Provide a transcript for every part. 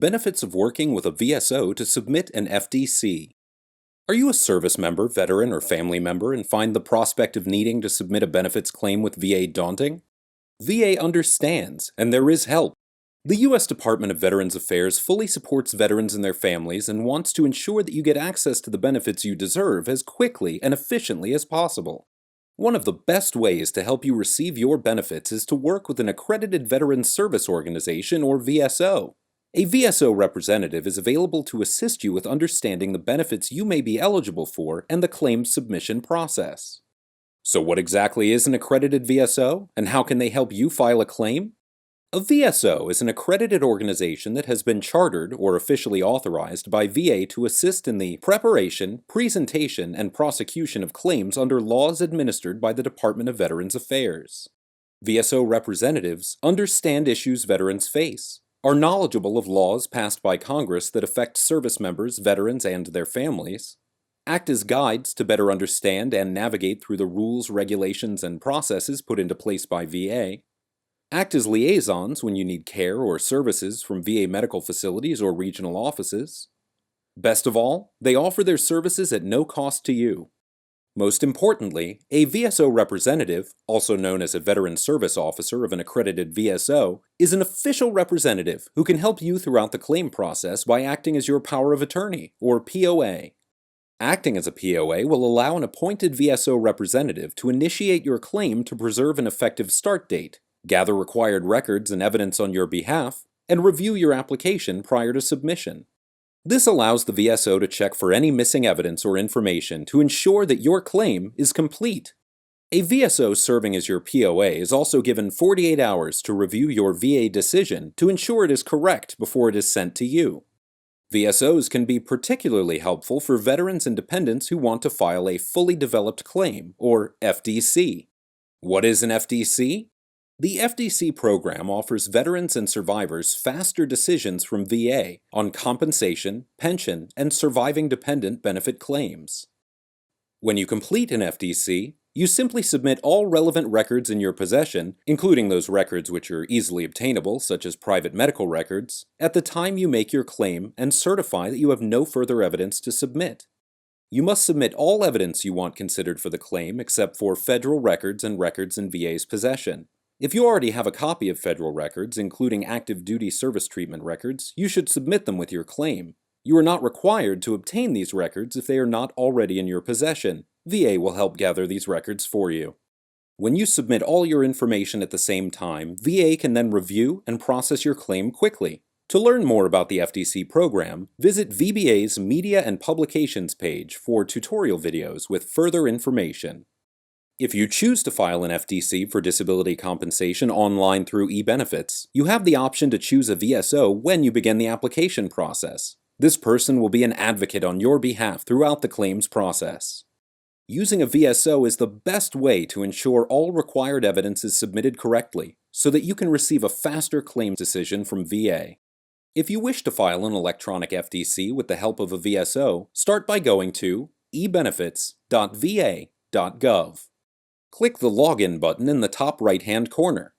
benefits of working with a VSO to submit an FDC. Are you a service member, veteran, or family member and find the prospect of needing to submit a benefits claim with VA daunting? VA understands, and there is help. The U.S. Department of Veterans Affairs fully supports veterans and their families and wants to ensure that you get access to the benefits you deserve as quickly and efficiently as possible. One of the best ways to help you receive your benefits is to work with an accredited Veterans Service Organization, or VSO. A VSO representative is available to assist you with understanding the benefits you may be eligible for and the claim submission process. So what exactly is an accredited VSO, and how can they help you file a claim? A VSO is an accredited organization that has been chartered or officially authorized by VA to assist in the preparation, presentation, and prosecution of claims under laws administered by the Department of Veterans Affairs. VSO representatives understand issues veterans face, are knowledgeable of laws passed by Congress that affect service members, veterans, and their families, act as guides to better understand and navigate through the rules, regulations, and processes put into place by VA, act as liaisons when you need care or services from VA medical facilities or regional offices. Best of all, they offer their services at no cost to you. Most importantly, a VSO representative, also known as a Veteran Service Officer of an accredited VSO, is an official representative who can help you throughout the claim process by acting as your power of attorney, or POA. Acting as a POA will allow an appointed VSO representative to initiate your claim to preserve an effective start date, gather required records and evidence on your behalf, and review your application prior to submission. This allows the VSO to check for any missing evidence or information to ensure that your claim is complete. A VSO serving as your POA is also given 48 hours to review your VA decision to ensure it is correct before it is sent to you. VSOs can be particularly helpful for veterans and dependents who want to file a fully developed claim, or FDC. What is an FDC? The FDC program offers veterans and survivors faster decisions from VA on compensation, pension, and surviving dependent benefit claims. When you complete an FDC, you simply submit all relevant records in your possession, including those records which are easily obtainable, such as private medical records, at the time you make your claim and certify that you have no further evidence to submit. You must submit all evidence you want considered for the claim except for federal records and records in VA's possession. If you already have a copy of federal records, including active duty service treatment records, you should submit them with your claim. You are not required to obtain these records if they are not already in your possession. VA will help gather these records for you. When you submit all your information at the same time, VA can then review and process your claim quickly. To learn more about the FDC program, visit VBA's Media and Publications page for tutorial videos with further information. If you choose to file an FDC for disability compensation online through eBenefits, you have the option to choose a VSO when you begin the application process. This person will be an advocate on your behalf throughout the claims process. Using a VSO is the best way to ensure all required evidence is submitted correctly, so that you can receive a faster claims decision from VA. If you wish to file an electronic FDC with the help of a VSO, start by going to ebenefits.va.gov. Click the Login button in the top right-hand corner.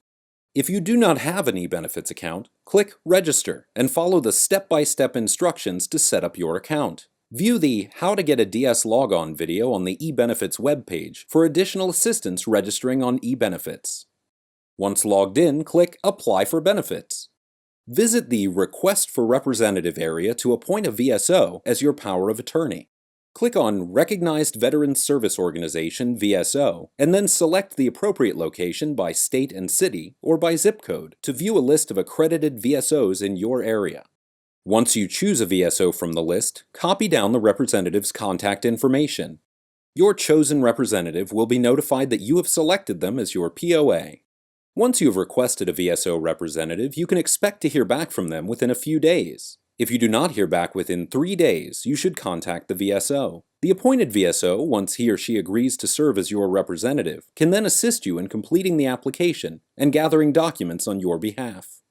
If you do not have an eBenefits account, click Register and follow the step-by-step instructions to set up your account. View the How to Get a DS Logon video on the eBenefits webpage for additional assistance registering on eBenefits. Once logged in, click Apply for Benefits. Visit the Request for Representative area to appoint a VSO as your power of attorney. Click on Recognized Veterans Service Organization VSO, and then select the appropriate location by state and city or by zip code to view a list of accredited VSOs in your area. Once you choose a VSO from the list, copy down the representative's contact information. Your chosen representative will be notified that you have selected them as your POA. Once you have requested a VSO representative, you can expect to hear back from them within a few days. If you do not hear back within 3 days, you should contact the VSO. The appointed VSO, once he or she agrees to serve as your representative, can then assist you in completing the application and gathering documents on your behalf.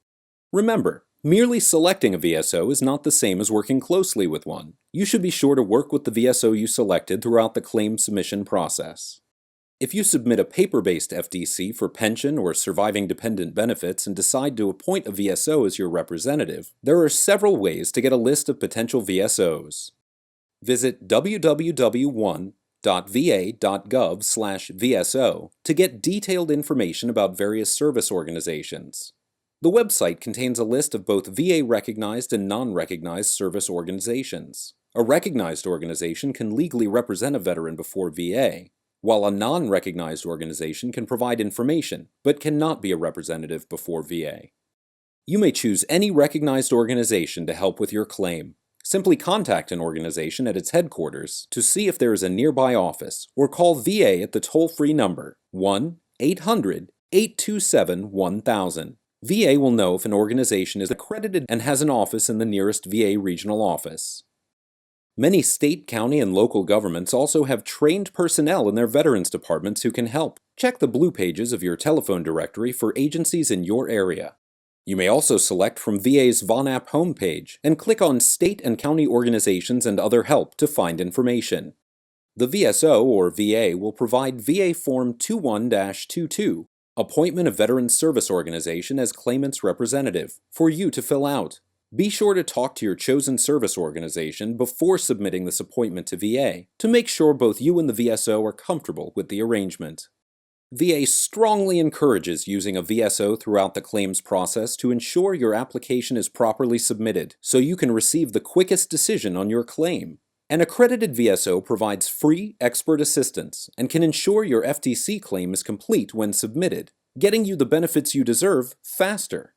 Remember, merely selecting a VSO is not the same as working closely with one. You should be sure to work with the VSO you selected throughout the claim submission process. If you submit a paper-based FDC for pension or surviving dependent benefits and decide to appoint a VSO as your representative, there are several ways to get a list of potential VSOs. Visit www.va.gov/VSO to get detailed information about various service organizations. The website contains a list of both VA-recognized and non-recognized service organizations. A recognized organization can legally represent a veteran before VA, while a non-recognized organization can provide information but cannot be a representative before VA. You may choose any recognized organization to help with your claim. Simply contact an organization at its headquarters to see if there is a nearby office, or call VA at the toll-free number 1-800-827-1000. VA will know if an organization is accredited and has an office in the nearest VA regional office. Many state, county, and local governments also have trained personnel in their veterans departments who can help. Check the blue pages of your telephone directory for agencies in your area. You may also select from VA's VONAP homepage and click on State and County Organizations and Other Help to find information. The VSO or VA will provide VA Form 21-22, Appointment of Veterans Service Organization as Claimant's Representative, for you to fill out. Be sure to talk to your chosen service organization before submitting this appointment to VA to make sure both you and the VSO are comfortable with the arrangement. VA strongly encourages using a VSO throughout the claims process to ensure your application is properly submitted so you can receive the quickest decision on your claim. An accredited VSO provides free expert assistance and can ensure your FDC claim is complete when submitted, getting you the benefits you deserve faster.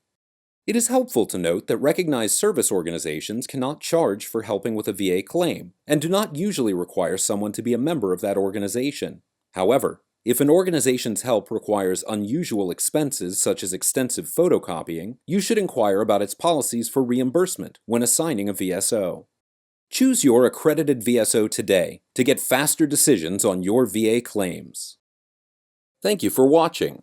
It is helpful to note that recognized service organizations cannot charge for helping with a VA claim and do not usually require someone to be a member of that organization. However, if an organization's help requires unusual expenses such as extensive photocopying, you should inquire about its policies for reimbursement when assigning a VSO. Choose your accredited VSO today to get faster decisions on your VA claims. Thank you for watching.